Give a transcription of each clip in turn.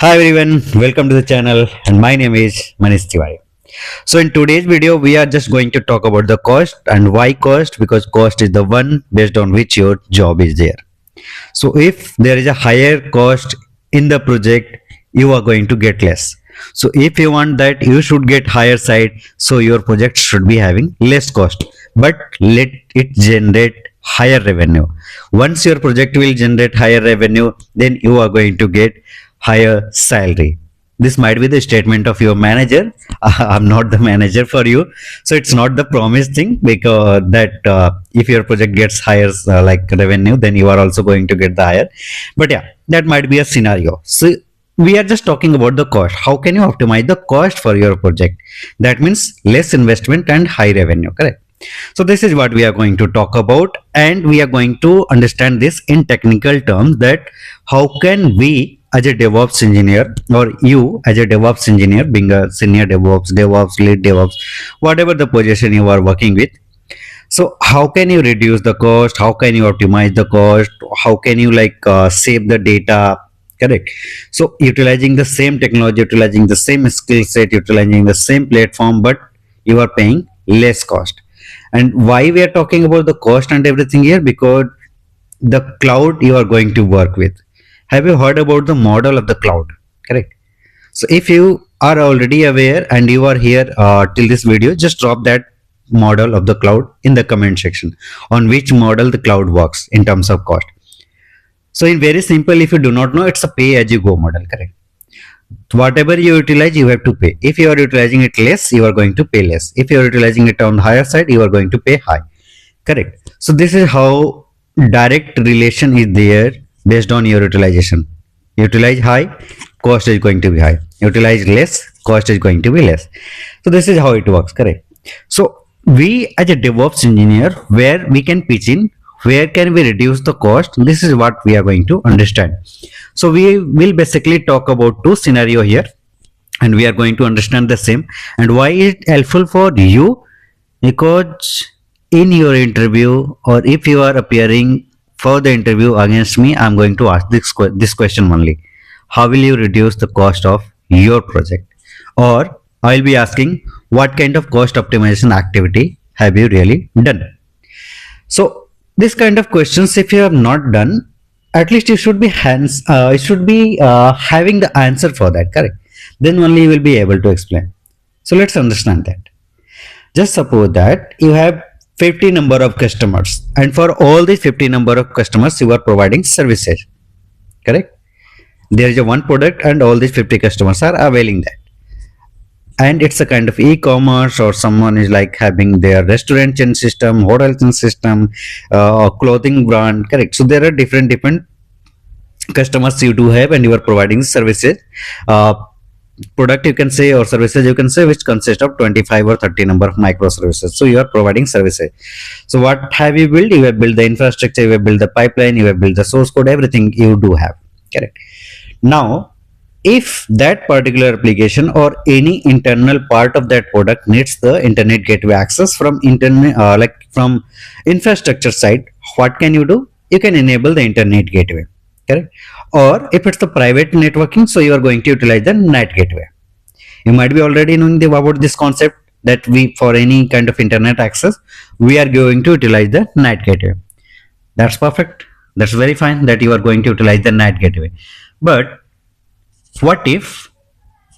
Hi everyone, welcome to the channel and my name is Manish Tiwari. So in today's video we are just going to talk about the cost and why cost, because cost is the one based on which your job is there. So if there is a higher cost in the project, you are going to get less. So if you want that, you should get higher side, so your project should be having less cost, but let it generate higher revenue. Once your project will generate higher revenue, then you are going to get higher salary. This might be the statement of your manager. I'm not the manager for you, so it's not the promised thing, because that if your project gets higher like revenue, then you are also going to get the higher. But yeah, that might be a scenario. So we are just talking about the cost. How can you optimize the cost for your project? That means less investment and high revenue, correct? So this is what we are going to talk about, and we are going to understand this in technical terms, that how can we as a DevOps engineer, or you as a DevOps engineer, being a senior DevOps, lead DevOps, whatever the position you are working with. So how can you reduce the cost? How can you optimize the cost? How can you save the data? Correct. So utilizing the same technology, utilizing the same skill set, utilizing the same platform, but you are paying less cost. And why we are talking about the cost and everything here? Because the cloud you are going to work with. Have you heard about the model of the cloud? Correct. So if you are already aware and you are here till this video, just drop that model of the cloud in the comment section, on which model the cloud works in terms of cost. So in very simple, if you do not know, it's a pay as you go model, correct? Whatever you utilize, you have to pay. If you are utilizing it less, you are going to pay less. If you are utilizing it on higher side, you are going to pay high, correct? So this is how direct relation is there based on your utilization. Utilize high, cost is going to be high. Utilize less, cost is going to be less. So this is how it works, correct? So we as a DevOps engineer, where we can pitch in, where can we reduce the cost? This is what we are going to understand. So we will basically talk about two scenario here, and we are going to understand the same. And why is it helpful for you? Because in your interview, or if you are appearing for the interview against me, I'm going to ask this question only: how will you reduce the cost of your project? Or I'll be asking, what kind of cost optimization activity have you really done? So this kind of questions, if you have not done, at least you should be having the answer for that, correct? Then only you will be able to explain. So let's understand that. Just suppose that you have 50 number of customers, and for all these 50 number of customers you are providing services, correct? There is a one product and all these 50 customers are availing that, and it's a kind of e-commerce, or someone is like having their restaurant chain system, hotel chain system, or clothing brand, correct? So there are different customers you do have, and you are providing services, product you can say, or services you can say, which consist of 25 or 30 number of microservices. So you are providing services. So what have you built? You have built the infrastructure, you have built the pipeline, you have built the source code, everything you do have, correct? Now if that particular application or any internal part of that product needs the internet gateway access from internet, from infrastructure side, what can you do? You can enable the internet gateway, correct? Or if it's the private networking, so you are going to utilize the NAT gateway. You might be already knowing about this concept, that we, for any kind of internet access, we are going to utilize the NAT gateway. That's perfect. That's very fine that you are going to utilize the NAT gateway. But what if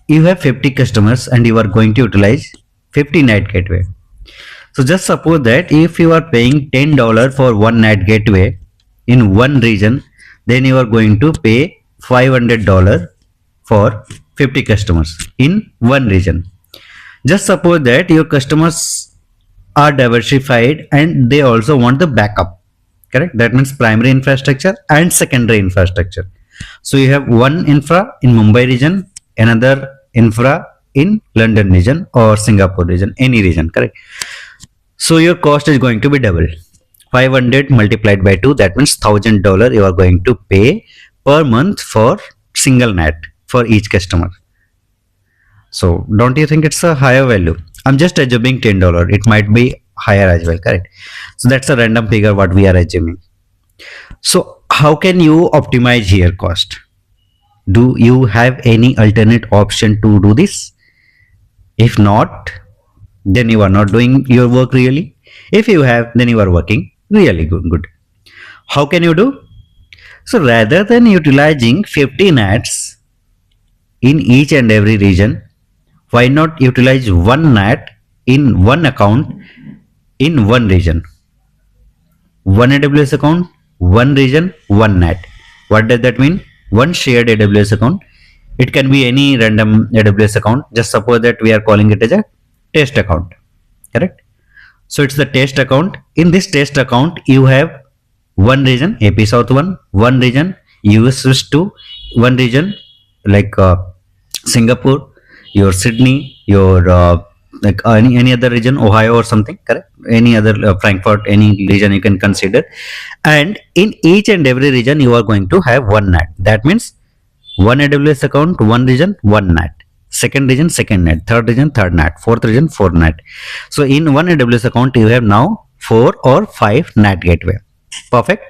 you have 50 customers and you are going to utilize 50 NAT gateway? So just suppose that if you are paying $10 for one NAT gateway in one region, then you are going to pay $500 for 50 customers in one region. Just suppose that your customers are diversified and they also want the backup, correct? That means primary infrastructure and secondary infrastructure. So you have one infra in Mumbai region, another infra in London region or Singapore region, any region, correct? So your cost is going to be double. 500 multiplied by 2, that means $1,000 you are going to pay per month for single NAT for each customer. So don't you think it's a higher value? I'm just assuming $10. It might be higher as well, correct? So that's a random figure what we are assuming. So how can you optimize here cost? Do you have any alternate option to do this? If not, then you are not doing your work really. If you have, then you are working really good. How can you do? So rather than utilizing 15 ads in each and every region, why not utilize one ad in one account in one region? One AWS account, one region, one NAT. What does that mean? One shared AWS account. It can be any random AWS account. Just suppose that we are calling it as a test account. Correct? So it's the test account. In this test account, you have one region, AP South 1, one region, US West 2, one region like Singapore, your Sydney, your like any other region, Ohio or something, correct? Any other Frankfurt, any region you can consider. And in each and every region, you are going to have one NAT. That means one AWS account, one region, one NAT. Second region, second NAT. Third region, third NAT. Fourth region, four NAT. So in one AWS account, you have now 4 or 5 NAT gateway. Perfect.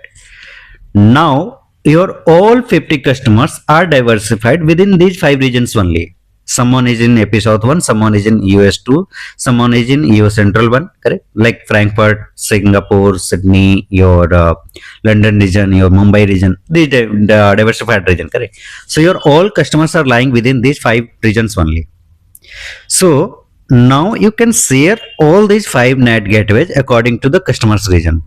Now your all 50 customers are diversified within these 5 regions only. Someone is in AP South 1, someone is in US 2, someone is in US Central 1, correct? Like Frankfurt, Singapore, Sydney, your London region, your Mumbai region, the diversified region, correct? So your all customers are lying within these 5 regions only. So now you can share all these 5 NAT gateways according to the customer's region.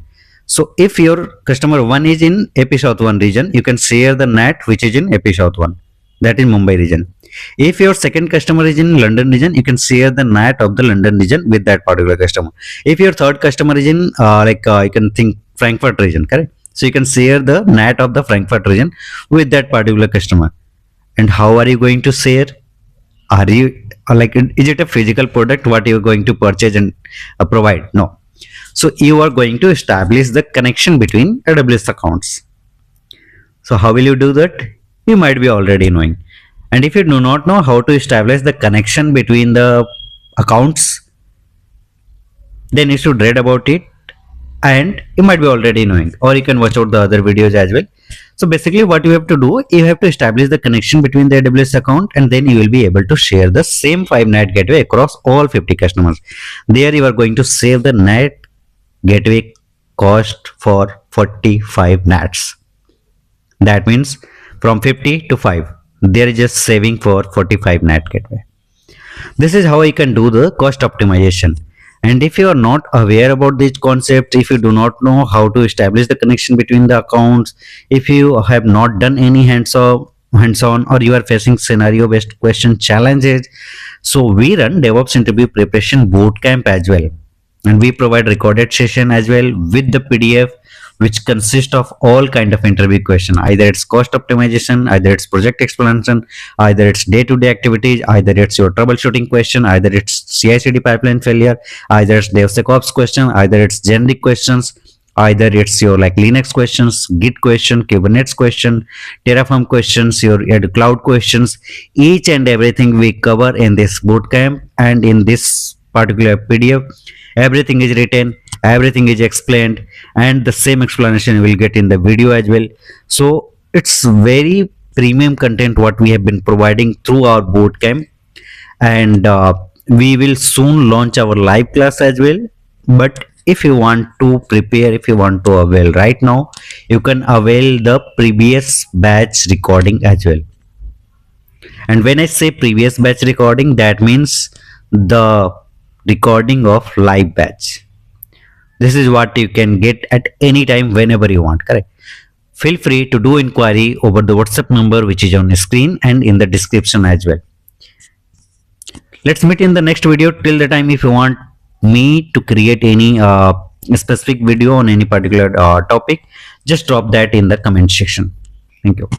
So if your customer 1 is in AP South 1 region, you can share the NAT which is in AP South 1, that is Mumbai region. If your second customer is in London region, you can share the NAT of the London region with that particular customer. If your third customer is in you can think Frankfurt region, correct? So you can share the NAT of the Frankfurt region with that particular customer. And how are you going to share? Are you like, is it a physical product what you are going to purchase and provide? No. So you are going to establish the connection between AWS accounts. So how will you do that? You might be already knowing. And if you do not know how to establish the connection between the accounts, then you should read about it, and you might be already knowing, or you can watch out the other videos as well. So basically what you have to do, you have to establish the connection between the AWS account, and then you will be able to share the same 5 NAT gateway across all 50 customers. There you are going to save the NAT gateway cost for 45 NATs. That means from 50 to 5, there is just saving for 45 NAT gateway. This is how you can do the cost optimization. And if you are not aware about this concept, if you do not know how to establish the connection between the accounts, if you have not done any hands-on, or you are facing scenario-based question challenges, so we run DevOps interview preparation bootcamp as well. And we provide recorded session as well with the PDF, which consists of all kind of interview question. Either it's cost optimization, either it's project explanation, either it's day-to-day activities, either it's your troubleshooting question, either it's CI/CD pipeline failure, either it's DevSecOps question, either it's generic questions, either it's your like Linux questions, Git question, Kubernetes question, Terraform questions, your cloud questions. Each and everything we cover in this bootcamp, and in this particular PDF, everything is written, everything is explained, and the same explanation you will get in the video as well. So it's very premium content what we have been providing through our bootcamp, and we will soon launch our live class as well. But if you want to prepare, if you want to avail right now, you can avail the previous batch recording as well. And when I say previous batch recording, that means the recording of live batch. This is what you can get at any time whenever you want, correct? Feel free to do inquiry over the WhatsApp number which is on the screen and in the description as well. Let's meet in the next video. Till the time, if you want me to create any specific video on any particular topic, just drop that in the comment section. Thank you.